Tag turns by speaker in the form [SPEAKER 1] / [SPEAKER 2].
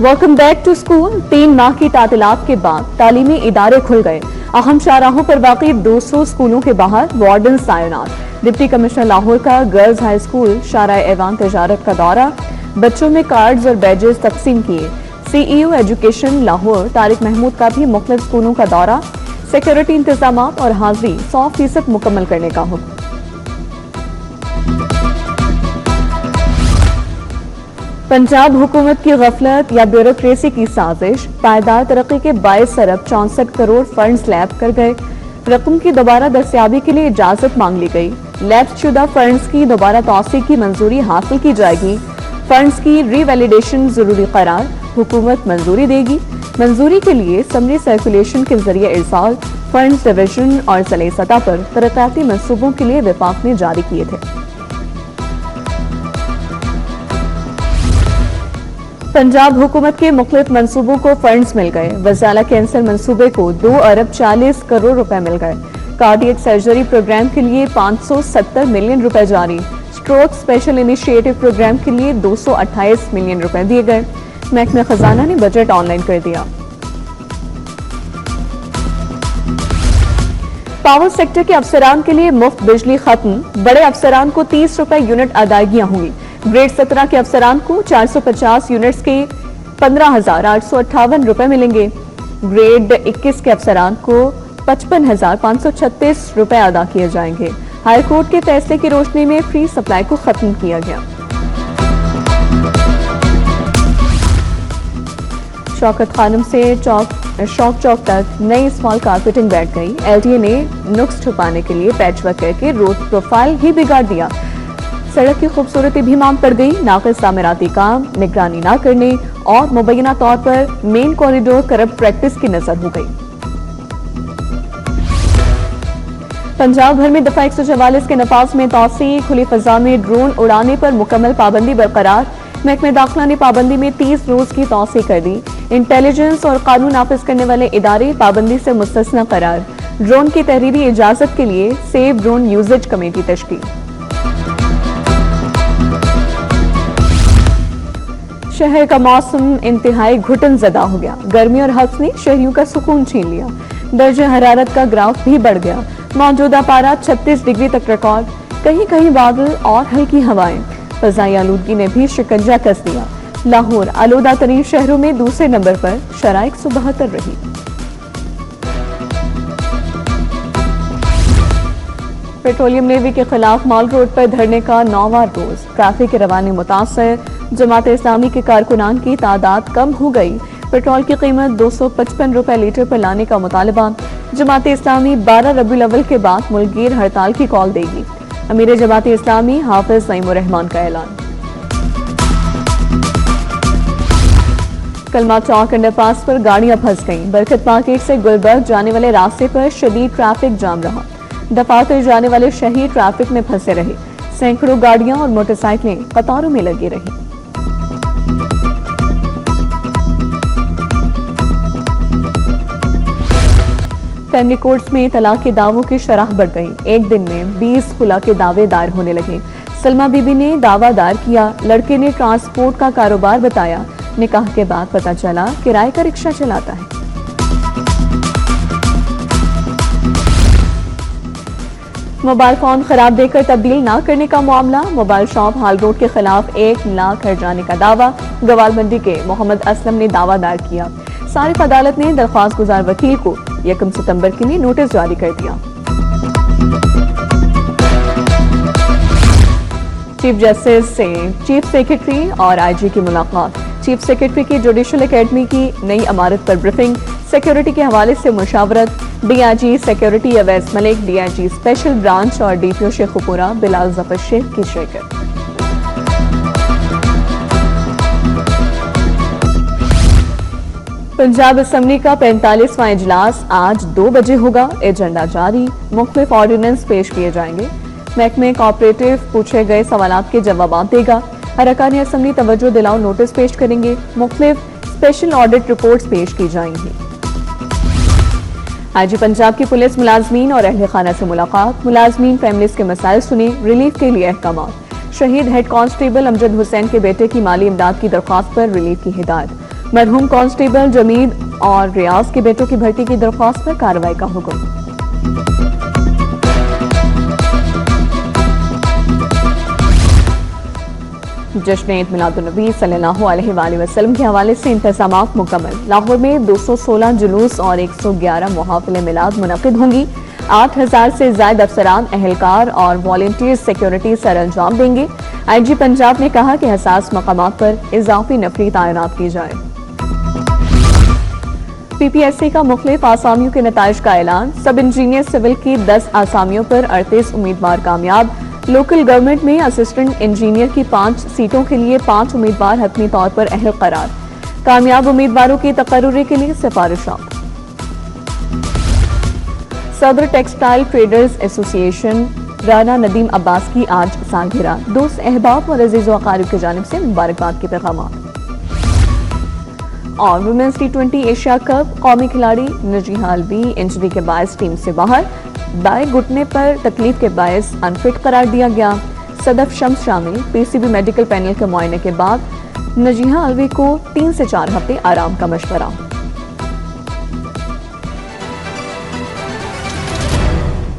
[SPEAKER 1] Welcome back to school. 3 माह की तातीलात के बाद तालीमी इदारे खुल गए। अहम शाहराहों पर वाक़ई 200 स्कूलों के बाहर वार्डन तैनात। डिप्टी कमिश्नर लाहौर का गर्ल्स हाई स्कूल शाहराह ऐवान तजारत का दौरा, बच्चों में कार्ड्स और बैजेस तकसीम किए। CEO एजुकेशन लाहौर तारिक महमूद का भी मुख्तलिफ स्कूलों का दौरा, सिक्योरिटी इंतजाम और हाजिरी 100% मुकम्मल करने का हुक्म। पंजाब हुकूमत की गफलत या ब्यूरोक्रेसी की साजिश, पायदार तरक्की के 22 अरब 64 करोड़ फंड स्लैब कर गए। रकम की दोबारा दस्तियाबी के लिए इजाजत मांग ली गई। लैप्स शुदा फंड्स की दोबारा तौसी की मंजूरी हासिल की जाएगी। फंड्स की रीवैलिडेशन जरूरी करार, हुकूमत मंजूरी देगी। मंजूरी के लिए समरी सर्कुलेशन के जरिए इरसाल फंड्स डिवीजन और ज़िले सतह पर तरक्याती मंसूबों के लिए विफाक ने जारी किए थे। पंजाब हुकूमत के मुख्तलिफ मंसूबों को फंड्स मिल गए। वज़ाला कैंसर मंसूबे को 2 अरब 40 करोड़ रुपए मिल गए। कार्डियक सर्जरी प्रोग्राम के लिए 570 मिलियन रुपए जारी। स्ट्रोक स्पेशल इनिशिएटिव प्रोग्राम के लिए 228 मिलियन रुपए दिए गए। महकमा खजाना ने बजट ऑनलाइन कर दिया। पावर सेक्टर के अफसरान के लिए मुफ्त बिजली खत्म। बड़े अफसरान को 30 रुपए यूनिट अदायगियां होंगी। ग्रेड 17 के अफसरान को 450 यूनिट्स के 15,858 रुपए मिलेंगे। ग्रेड 21 के अफसरान को 55,536 रुपए अदा किए जाएंगे। हाई कोर्ट के फैसले की रोशनी में फ्री सप्लाई को खत्म किया गया। शौकत खानम से शौक चौक तक नई स्मॉल कारपेटिंग बैठ गई। LTA ने नुक्स छुपाने के लिए पैचवर्क करके रोड प्रोफाइल ही बिगाड़ दिया। सड़क की खूबसूरती भी मांग पड़ गई। नाक़िस तामीराती काम, निगरानी न करने और मुबैना तौर पर मेन कॉरिडोर करप्ट प्रैक्टिस की नजर हो गई। पंजाब भर में दफा 144 के नफाज में तौसी, खुली फजा में ड्रोन उड़ाने पर मुकम्मल पाबंदी बरकरार। महकमा दाखिला ने पाबंदी में 30 रोज की तौसी कर दी। इंटेलिजेंस और कानून नाफिज करने वाले इदारे पाबंदी से मुस्तस्ना करार। ड्रोन की तहरीरी इजाजत के लिए सेफ ड्रोन यूजेज कमेटी तश्कील। शहर का मौसम इंतहाई घुटन ज़दा हो गया। गर्मी और हफ्स ने शहरियों का सुकून छीन लिया। दर्जे हरारत का ग्राफ भी बढ़ गया। मौजूदा पारा 36 डिग्री तक रिकॉर्ड। कहीं कहीं बादल और हल्की हवाएं। फज़ाई आलूदगी ने भी शिकंजा कस दिया। लाहौर आलूदा तरीन शहरों में दूसरे नंबर पर शराह 172 रही। पेट्रोलियम नेवी के खिलाफ मॉल रोड पर धरने का 9वां रोज। ट्रैफिक के रवाने मुतासर। जमात इस्लामी के कारकुनान की तादाद कम हो गई। पेट्रोल की कीमत 255 रुपए लीटर पर लाने का मुतालबा। जमात इस्लामी 12 रबीउल अव्वल के बाद मुल्कगीर हड़ताल की कॉल देगी। अमीर जमात इस्लामी हाफिज नईमुर रहमान का ऐलान। कलमा चौक अंडरपास पर गाड़ियां फंस गईं। बरकत मार्केट से गुलबर्ग जाने वाले रास्ते पर शदीद ट्रैफिक जाम रहा। दफातर जाने वाले शहरी ट्रैफिक में फंसे रहे। सैकड़ों गाड़ियां और मोटरसाइकिलें कतारों में लगी रही। फैमिली कोर्ट्स में तलाक के दावों की शरह बढ़ गई। एक दिन में 20 खुला के दावे दायर होने लगे। सलमा बीबी ने दावा दायर किया। लड़के ने ट्रांसपोर्ट का कारोबार बताया। निकाह के बाद पता चला किराए का रिक्शा चलाता है। मोबाइल फोन खराब देकर तब्दील ना करने का मामला। मोबाइल शॉप हाल रोड के खिलाफ 1 लाख हर्जाने का दावा। गवाल मंडी के मोहम्मद असलम ने दावा दायर किया। सारिफ अदालत ने दरख्वास्त गुजार वकील को 1 सितंबर के लिए नोटिस जारी कर दिया। चीफ जस्टिस से चीफ सेक्रेटरी और IG की मुलाकात। चीफ सेक्रेटरी की जुडिशल एकेडमी की नई इमारत पर ब्रीफिंग। सिक्योरिटी के हवाले से मुशावरत। DIG security Awais Malik, DIG special branch और DPO शेखुपुरा बिलाल जफर शेख की शिरकत। पंजाब असम्बली का 45वां इजलास आज 2 बजे होगा। एजेंडा जारी। मुख्तलिफ ऑर्डिनेंस पेश किए जाएंगे। महकमे कोऑपरेटिव पूछे गए सवालात के जवाब देगा। अरकान असम्बली तवज्जो दिलाओ नोटिस पेश करेंगे। मुख्तलिफ स्पेशल ऑडिट रिपोर्ट्स पेश की जाएंगी। IG पंजाब की पुलिस मुलाजमीन और अहले खाना से मुलाकात। मुलाजमीन फैमिलीज के मसाइल सुने। रिलीफ के लिए अहकामात। शहीद हेड कांस्टेबल अमजद हुसैन के बेटे की माली इमदाद की दरख्वास्त पर रिलीफ की हिदायत। मरहूम कांस्टेबल जमीद और रियाज के बेटों की भर्ती की दरख्वास्त पर कार्रवाई का हुक्म। जश्न ईद मिलादुन्नबी सल्लल्लाहु अलैहि वसल्लम के हवाले से इंतजामात मुकम्मल। लाहौर में 216 जुलूस और 111 मुहाफिल मिलाद मुनक़िद होंगी। 8000 से ज्यादा अफसरान, एहलकार और वॉलंटियर सिक्योरिटी सर अंजाम देंगे। IG पंजाब ने कहा कि हसास मकामात पर इजाफी नफरी तैनात की जाए। PPSC का मुख्तलिफ आसामियों के नताइज का ऐलान। सब इंजीनियर सिविल की 10 आसामियों पर 38 उम्मीदवार कामयाब। लोकल गवर्नमेंट में असिस्टेंट इंजीनियर की 5 सीटों के लिए 5 उम्मीदवार हतमी तौर पर अहल करार। कामयाब उम्मीदवारों की तकर्रुरी के लिए सिफारिशात। सदर textile traders association Rana Nadeem Abbas की आज सालगिरह। दोस्त, अहबाब और अजीज़ व अकारिब की जानिब से मुबारकबाद के पैगाम। और वुमेन्स T20 एशिया कप कौमी खिलाड़ी नजीहा अलवी इंजरी के बायस टीम से बाहर। दाएं घुटने पर तकलीफ के बायस अनफिट करार दिया गया। सदफ शम्स शामिल PCB मेडिकल पैनल के मुआयने के बाद नजीहा अलवी को 3 से 4 हफ्ते आराम का मशवरा।